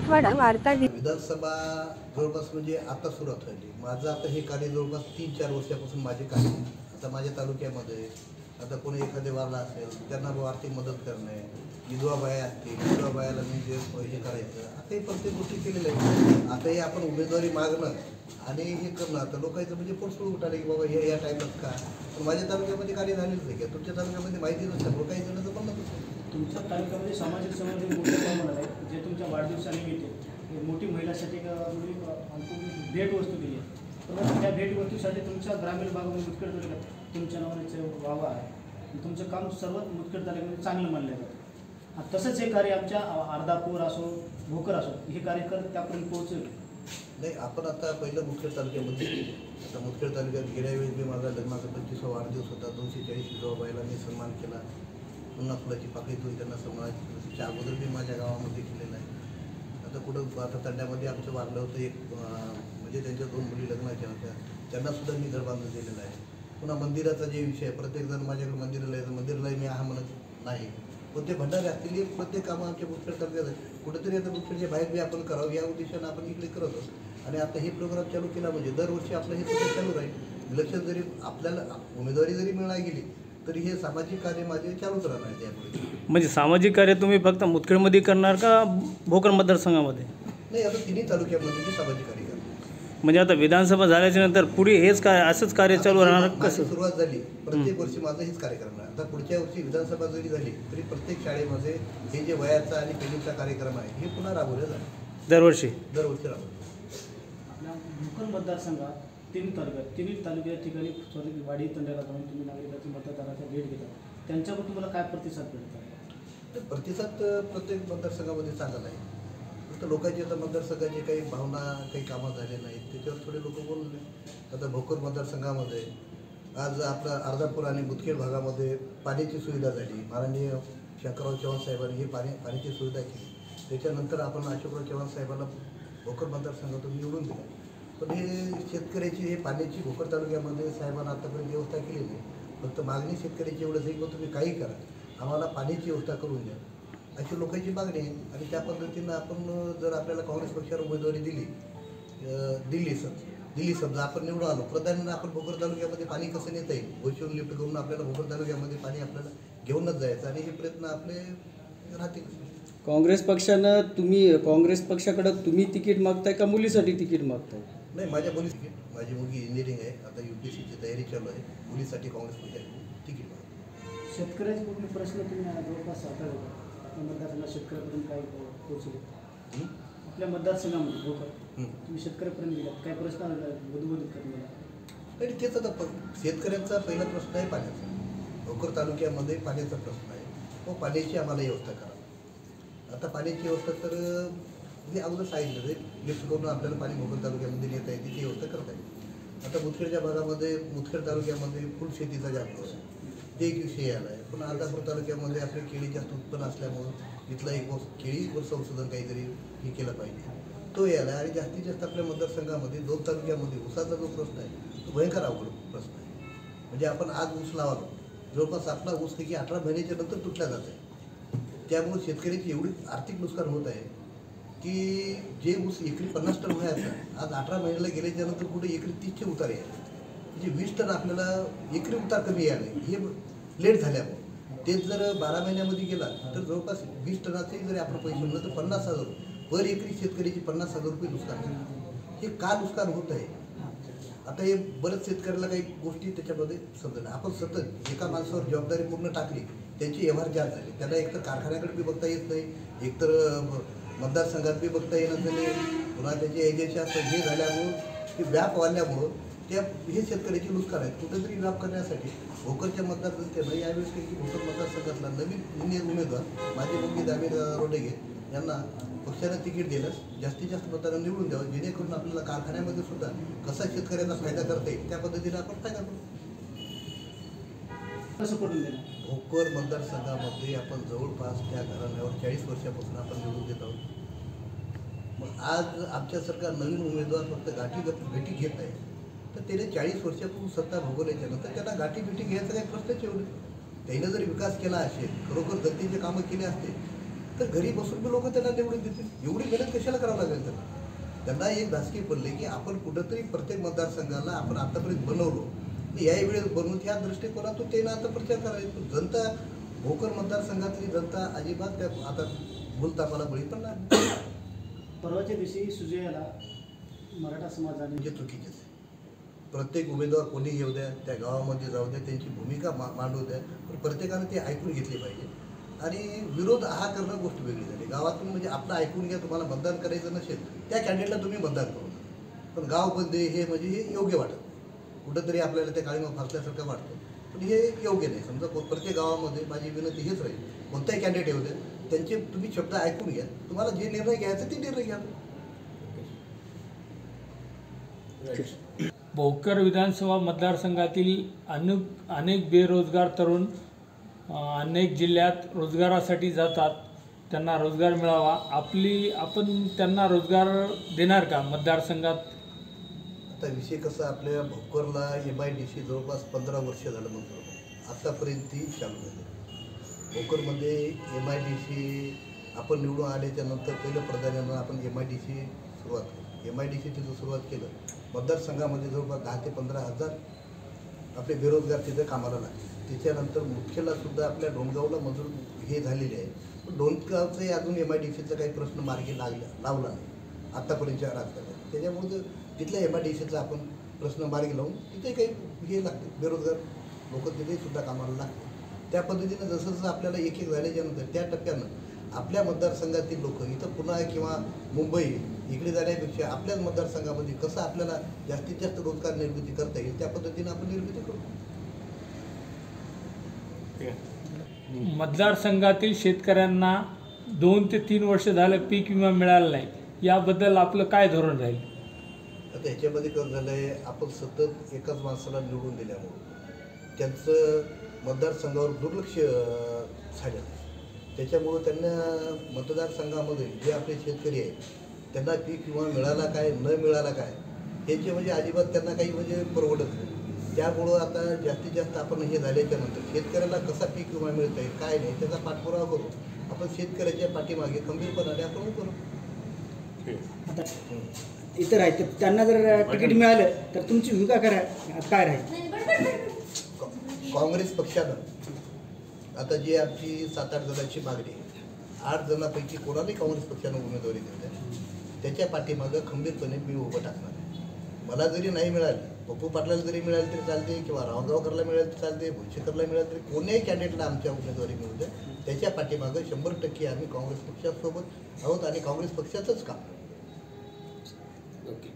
मराठवाडा वार्ता विधानसभा जवळपास म्हणजे आता सुरुवात झाली. माझं आता हे कार्य जवळपास 3-4 वर्षापासून माझे कार्य आता माझ्या तालुक्यामध्ये आता कोणी एखादे वारला असेल त्यांना आर्थिक मदत करणे, विधवा बाया असतील, विधवा बायाला म्हणजे हे करायचं, आता हे प्रत्येक गोष्टी केलेल्या आहेत. आता हे आपण उमेदवारी मागणं आणि हे करणं आता लोकांचं म्हणजे पोटसोड उठाले की बाबा हे या टाईमात का, पण माझ्या तालुक्यामध्ये कार्य झालेच नाही का, तुमच्या तालुक्यामध्ये माहिती नसतं काही जणांचं पण नसतं. तुमच्या तालुक्यामध्ये सामाजिक समाज मोठे काम आहे जे तुमच्या वाढदिवसानिमित्त मोठी महिलासाठी भेटवस्तू दिली आहे. तर त्या भेटवस्तूसाठी तुमच्या ग्रामीण भागामध्ये मुदखेड तालुक्यात तुमच्या नावाने वावा आहे. तुमचं काम सर्वात मुदखेड तालुक्यामध्ये चांगलं मानलं जातं. तसंच हे कार्य आमच्या अर्धापूर असो भोकर असो हे कार्य करत त्यापर्यंत पोहोचेल नाही. आपण आता पहिलं मुदखेड तालुक्यामध्ये आता मुदखेड तालुक्यात गेल्या वेळेस मी माझा लग्नाचा 25वा वाढदिवस होता. 240 विधवा बायला मी सन्मान केला. पुन्हा फुलाची पाकळीतून त्यांना सन्मानित केलं. त्याच्या अगोदर मी माझ्या गावामध्ये केलेलं आहे. आता कुठं आता तंड्यामध्ये आमचं वारलं होतं एक म्हणजे त्यांच्या 2 मुली लग्नाच्या होत्या, त्यांनासुद्धा मी घर बांधून दिलेलं आहे. पुन्हा मंदिराचा जे विषय प्रत्येकजण माझ्याकडे मंदिराला यायचं, मंदिरालाही मी हा म्हणत नाही, पण ते भंडारे असतील प्रत्येक कामं आमच्या मुदखेड तालुक्यात कुठेतरी आता मुदखेडच्या बाहेर बी आपण करावं या उद्देशानं आपण इकडे करत आहोत. आणि आता हे प्रोग्राम चालू केला म्हणजे दरवर्षी आपलं हे सगळं चालू राहील. इलेक्शन जरी आपल्याला उमेदवारी जरी मिळणार गेली तरी हे सामाजिक कार्य माझे चालूच राहणार त्यापुढे. म्हणजे सामाजिक कार्य तुम्ही फक्त मुदखेडमध्ये करणार का भोकर मतदारसंघामध्ये? नाही, आता तिन्ही तालुक्यामध्ये मी सामाजिक कार्य करतो. म्हणजे आता विधानसभा झाल्याच्या नंतर पुढे हेच काय असंच कार्य चालू राहणार कसं? सुरुवात झाली प्रत्येक वर्षी माझं हेच कार्यक्रम आहे. आता पुढच्या वर्षी विधानसभा जरी झाली तरी प्रत्येक शाळेमध्ये हे जे वयाचा आणि पेढीचा कार्यक्रम आहे हे पुन्हा राबवले जाणार दरवर्षी राबवले. आपल्या भोकर मतदारसंघात तिन्ही तालुक्या ठिकाणी वाडी तंड्याला जाऊन तुम्ही नागरिकांची मतदाराचा भेट घेतात. त्यांच्याकडून तुम्हाला काय प्रतिसाद मिळतात? प्रतिसाद प्रत्येक मतदारसंघामध्ये चांगला आहे. फक्त लोकांची आता मतदारसंघाची काही भावना काही कामं झाले नाहीत त्याच्यावर थोडे लोक बोलले. आता भोकर मतदारसंघामध्ये आज आपला अर्धापूर आणि मुदखेड भागामध्ये पाण्याची सुविधा झाली. माननीय शंकरराव चव्हाण साहेबांनी ही पाण्याची सुविधा केली. त्याच्यानंतर आपण अशोकराव चव्हाण साहेबांना भोकर मतदारसंघातून निवडून दिलं. पण हे शेतकऱ्याची हे पाण्याची भोकर तालुक्यामध्ये साहेबांना आतापर्यंत व्यवस्था केली नाही. फक्त मागणी शेतकऱ्याची एवढंच आहे की तुम्ही काही करा, आम्हाला पाण्याची व्यवस्था करून द्या, अशी लोकांची मागणी आहे. आणि त्या पद्धतीनं आपण जर आपल्याला काँग्रेस पक्षाला उमेदवारी दिली समजा आपण निवडून आलो, प्रधान आपण भोकर तालुक्यामध्ये पाणी कसं नेता येईल, वैशून लिफ्ट करून आपल्याला भोकर तालुक्यामध्ये पाणी आपल्याला घेऊनच जायचं आणि हे प्रयत्न आपले राहतील. काँग्रेस पक्षानं काँग्रेस पक्षाकडे तुम्ही तिकीट मागताय का मुलीसाठी तिकीट मागताय? नाही, माझ्या मुली माझी मुलगी इंजिनिअरिंग आहे, आता UPSCची तयारी चालू आहे. मुलीसाठी काँग्रेस पक्षाने तिकीट मागतो. शेतकऱ्याचे कुठले प्रश्न तुम्ही जवळपास हाताळले आपल्या मतदारसंघात शेतकऱ्यापर्यंत काय पोहोचले? आपल्या मतदारसंघामध्ये भोकर तुम्ही शेतकऱ्यापर्यंत गेलात, काय प्रश्न बुधबुधित करण्याला? नाही, तेच आता शेतकऱ्यांचा पहिला प्रश्न आहे पाण्याचा. भोकर तालुक्यामध्ये पाण्याचा प्रश्न आहे. तो पाण्याची आम्हाला व्यवस्था करा. आता पाण्याची व्यवस्था तर मी अगोदर सांगितलं ते लिफ्ट करून आपल्याला पाणी भोकर तालुक्यामध्ये नेता येते ती व्यवस्था करता येईल. आता मुदखेडच्या भागामध्ये मुदखेड तालुक्यामध्ये फुल शेतीचा जास्त आहे, ते एक विषय आला आहे. पण अर्धापूर तालुक्यामध्ये आपले केळी जास्त उत्पन्न असल्यामुळं तिथला एक केळीवर संशोधन काहीतरी हे केलं पाहिजे, तो यायला. आणि जास्तीत जास्त आपल्या मतदारसंघामध्ये 2 तालुक्यामध्ये ऊसाचा जो प्रश्न आहे तो भयंकर अवघड प्रश्न आहे. म्हणजे आपण आज ऊस लावालो, जवळपास आपला ऊस की 18 महिन्याच्या नंतर तुटला जात आहे. त्यामुळे शेतकऱ्याची एवढी आर्थिक नुकसान होत आहे की जे ऊस एकरी 50 टन व्हायचं आज 18 महिन्याला गेल्याच्यानंतर कुठे एकरी 30चे उतार यायला, म्हणजे 20 टन आपल्याला एकरी उतार कमी यायला हे लेट झाल्यामुळे. तेच जर 12 महिन्यामध्ये गेला तर जवळपास 20 टनाचे जरी आपण पैसे म्हणलं तर 50,000 पर एकरी शेतकऱ्याची 50,000 रुपये नुकसान झालं. हे का नुकसान होत आहे? आता हे बरेच शेतकऱ्याला काही गोष्टी त्याच्यामध्ये समजलं. आपण सतत एका माणसावर जबाबदारी पूर्ण टाकली, त्यांचे व्यवहार जास्त झाले. त्याला एकतर कारखान्याकडे बी बघता येत नाही, एकतर मतदारसंघात बी बघता येणं झाले, पुन्हा त्याचे एजन्सी असं हे झाल्यामुळं की व्याप वाढल्यामुळं हे शेतकऱ्याची नुकसान आहे. कुठेतरी व्याप करण्यासाठी भोकरच्या मतदारसंघानं यावेळेस की भोकर मतदारसंघातला नवीन उमेदवार माझे मुलगी दामीर रोडेगे यांना पक्षानं तिकीट दिलंच जास्तीत जास्त मतदारांना निवडून द्यावं, जेणेकरून आपल्याला कारखान्यामध्ये सुद्धा कसा शेतकऱ्यांना फायदा करता येईल त्या पद्धतीने आपण फायदा करू. कसं पडून देणार? भोकर मतदारसंघामध्ये आपण जवळपास त्या घराण्यावर 40 वर्षापासून आपण निवडून देत आहोत. मग आज आमच्या सरकार नवीन उमेदवार फक्त भेटी घेत आहे, तर त्याने 40 वर्षापासून सत्ता भोगवल्याच्या नंतर त्यांना भेटी घ्यायचा काही प्रश्नच एवढं. त्यानं जर विकास केला असेल, खरोखर जनतेचे कामं केले असते तर घरी बसून लोक त्यांना निवडून देतील. एवढी मेहनत कशाला करावं लागेल त्यांना? त्यांना एक धासकी पडले की आपण कुठंतरी प्रत्येक मतदारसंघाला आपण आतापर्यंत बनवलो, याही वेळेस बनवून ह्या दृष्टिकोनातून ते ना आता प्रचार करायचं. जनता भोकर मतदारसंघातली जनता अजिबात त्या आता भूलतापाला बळी पडणार नाही. परवाच्या दिवशी सुजयाला मराठा समाजाने म्हणजे चुकीचेच आहे. प्रत्येक उमेदवार कोणी येऊ द्या, त्या गावामध्ये जाऊ द्या, त्यांची भूमिका मांडू द्या, पण प्रत्येकाने ते ऐकून घेतली पाहिजे. आणि विरोध हा करणं गोष्ट वेगळी झाली. गावातून म्हणजे आपलं ऐकून घ्या, तुम्हाला मतदान करायचं नसेल त्या कॅन्डिडेटला तुम्ही मतदान करू, पण गाव बंदे हे म्हणजे हे योग्य वाटत नाही. कुठंतरी आपल्याला ते काळीमा फासल्यासारखं वाटतं, पण हे योग्य नाही. समजा प्रत्येक गावामध्ये माझी विनंती हेच राहील, कोणताही कॅन्डिडेट येऊ द्या, त्यांचे तुम्ही शब्द ऐकून घ्या, तुम्हाला जे निर्णय घ्यायचा ते निर्णय घ्या. भोकर विधानसभा मतदारसंघातील अनेक बेरोजगार तरुण अनेक जिल्ह्यात रोजगारासाठी जातात, त्यांना रोजगार मिळावा. आपण त्यांना रोजगार देणार का मतदारसंघात? आता विषय कसा, आपल्या भोकरला MIDC जवळपास 15 वर्ष झालं मंजूर, आत्तापर्यंत ती चालू झाली. भोकरमध्ये MIDC आपण निवडून आल्याच्या नंतर पहिलं प्राधान्यानं आपण MIDC सुरुवात केली. MIDC तिथं सुरुवात केलं, मतदारसंघामध्ये जवळपास 10 ते 15 हजार आपले बेरोजगार तिथं कामाला लागले. त्याच्यानंतर मुख्यला सुद्धा आपल्या डोणगावला मंजूर हे झालेले आहे, पण डोणगावचाही अजून MIDCचा काही प्रश्न मार्गी लावला नाही आत्तापर्यंतच्या राजकारणात. त्याच्यामुळे तिथल्या MIDCचा आपण प्रश्न मार्गी लावून तिथे काही हे लागते, बेरोजगार लोक तिथे सुद्धा कामाला लागते. त्या पद्धतीनं जसं जसं आपल्याला एक झाल्याच्यानंतर त्या टप्प्यानं आपल्या मतदारसंघातील लोक इथं पुन्हा किंवा मुंबई इकडे जाण्यापेक्षा आपल्याच मतदारसंघामध्ये कसं आपल्याला जास्तीत जास्त रोजगार निर्मिती करता येईल त्या पद्धतीनं आपण निर्मिती करू. मतदारसंघातील शेतकऱ्यांना 2 ते 3 वर्ष झालं पीक विमा मिळाला नाही, याबद्दल आपलं काय धोरण राहील? आता ह्याच्यामध्ये कसं झालं आहे, आपण सतत एकाच माणसाला निवडून दिल्यामुळं त्यांचं मतदारसंघावर दुर्लक्ष झालं. त्याच्यामुळं त्यांना मतदारसंघामध्ये जे आपले शेतकरी आहेत त्यांना पीक विमा मिळाला काय न मिळाला काय याचे म्हणजे अजिबात त्यांना काही म्हणजे परवडत नाही. त्यामुळं आता जास्तीत जास्त आपण हे झाल्याच्या नंतर शेतकऱ्याला कसा पीक विमा मिळता येईल काय नाही त्याचा पाठपुरावा करू. आपण शेतकऱ्याच्या पाठीमागे खंबीरपणाने आपण करू. आता इतर आहेत त्यांना जर तिकीट मिळालं तर तुमची भूमिका काय राहील? काँग्रेस पक्षानं आता जी आमची 7-8 जणांची मागणी आहे, 8 जणांपैकी कोणालाही काँग्रेस पक्षानं उमेदवारी दिली त्याच्या पाठीमागं खंबीरपणे मी उभं टाकणार आहे. मला जरी नाही मिळाली, पप्पू पाटलाला जरी मिळाली तरी चालते किंवा रावगावकरला मिळाली तरी चालते, भुजशेकरला मिळाली तरी कोणीही कॅन्डिडेटला आमच्या उमेदवारी मिळू द्या, त्याच्या पाठीमागं 100% आम्ही काँग्रेस पक्षासोबत आहोत आणि काँग्रेस पक्षाचंच काम. ओके.